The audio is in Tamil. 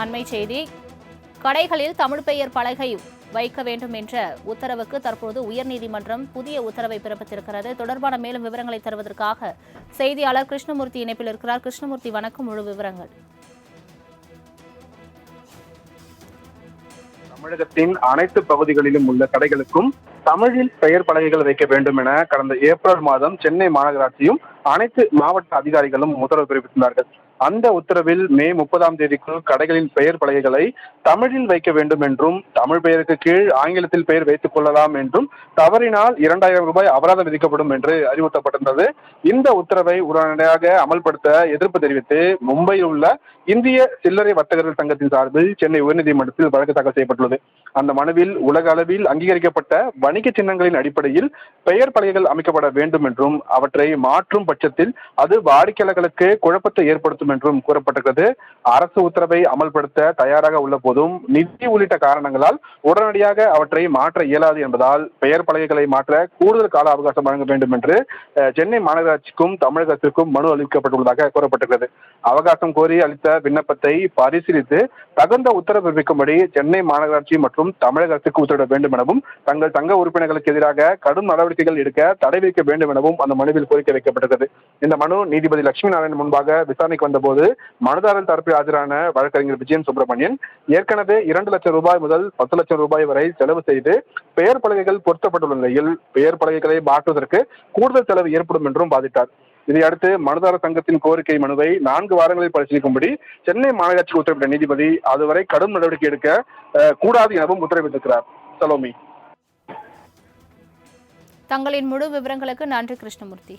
அண்மை செய்தி. கடைகளில் தமிழ் பெயர் பலகை வைக்க வேண்டும் என்ற உத்தரவுக்கு தற்போது உயர்நீதிமன்றம் புதிய உத்தரவை பிறப்பித்திருக்கிறது. தொடர்பான மேலும் விவரங்களை தருவதற்காக செய்தியாளர் கிருஷ்ணமூர்த்தி இணைப்பில் இருக்கிறார். கிருஷ்ணமூர்த்தி, வணக்கம். முழு விவரங்கள். தமிழகத்தின் அனைத்து பகுதிகளிலும் உள்ள கடைகளுக்கும் தமிழில் பெயர் பலகைகள் வைக்க வேண்டும் என கடந்த ஏப்ரல் மாதம் சென்னை மாநகராட்சியும் அனைத்து மாவட்ட அதிகாரிகளும் உத்தரவு பிறப்பித்துள்ளார்கள். அந்த உத்தரவில் மே 30ஆம் தேதிக்குள் கடைகளின் பெயர் பலகைகளை தமிழில் வைக்க வேண்டும் என்றும், தமிழ் பெயருக்கு கீழ் ஆங்கிலத்தில் பெயர் வைத்துக் கொள்ளலாம் என்றும், தவறினால் 2000 ரூபாய் அபராதம் விதிக்கப்படும் என்று அறிவுறுத்தப்பட்டிருந்தது. இந்த உத்தரவை உடனடியாக அமல்படுத்த எதிர்ப்பு தெரிவித்து மும்பையில் உள்ள இந்திய சில்லறை வர்த்தகர்கள் சங்கத்தின் சார்பில் சென்னை உயர்நீதிமன்றத்தில் வழக்கு தாக்கல் செய்யப்பட்டுள்ளது. அந்த மனுவில் உலக அளவில் அங்கீகரிக்கப்பட்ட வணிக சின்னங்களின் அடிப்படையில் பெயர் பலகைகள் அமைக்கப்பட வேண்டும் என்றும், அவற்றை மாற்றும் பட்சத்தில் அது வாடிக்கையாளர்களுக்கு குழப்பத்தை ஏற்படுத்தும் என்றும் கூறப்பட்டிருக்கிறது. அரசு உத்தரவை அமல்படுத்த தயாராக உள்ள போதும் நிதி உள்ளிட்ட காரணங்களால் உடனடியாக அவற்றை மாற்ற இயலாது என்பதால் பெயர் பலகைகளை மாற்ற கூடுதல் கால அவகாசம் வழங்க வேண்டும் என்று சென்னை மாநகராட்சிக்கும் தமிழக அரசுக்கும் மனு அளிக்கப்பட்டுள்ளதாக கூறப்பட்டிருக்கிறது. அவகாசம் கோரி அளித்த விண்ணப்பத்தை பரிசீலித்து தகுந்த உத்தரவு பிறப்பிக்கும்படி சென்னை மாநகராட்சி மற்றும் தமிழக அரசுக்கு உத்தரவிட வேண்டும் எனவும், தங்கள் சங்க உறுப்பினர்களுக்கு எதிராக கடும் நடவடிக்கைகள் எடுக்க தடை விதிக்க வேண்டும் எனவும் அந்த மனுவில் கோரிக்கை வைக்கப்பட்டது. இந்த மனு நீதிபதி லட்சுமி நாராயணன் முன்பாக விசாரணைக்கு வந்தபோது மனுதாரர் தரப்பில் ஆஜரான வழக்கறிஞர் விஜயன் சுப்பிரமணியன் ஏற்கனவே 2 லட்சம் ரூபாய் முதல் 10 லட்சம் ரூபாய் வரை செலவு செய்து பெயர் பலகைகள் பொருத்தப்பட்டுள்ள நிலையில் பெயர் பலகைகளை மாற்றுவதற்கு கூடுதல் செலவு ஏற்படும் என்றும் வாதிட்டார். இதையடுத்து மனுதாரர் சங்கத்தின் கோரிக்கை மனுவை 4 வாரங்களில் பரிசீலிக்கும்படி சென்னை மாநகராட்சிக்கு உத்தரவிட்ட நீதிபதி அதுவரை கடும் நடவடிக்கை எடுக்க கூடாது எனவும் உத்தரவிட்டிருக்கிறார். சலோமி. தங்களின் முழு விவரங்களுக்கு நன்றி கிருஷ்ணமூர்த்தி.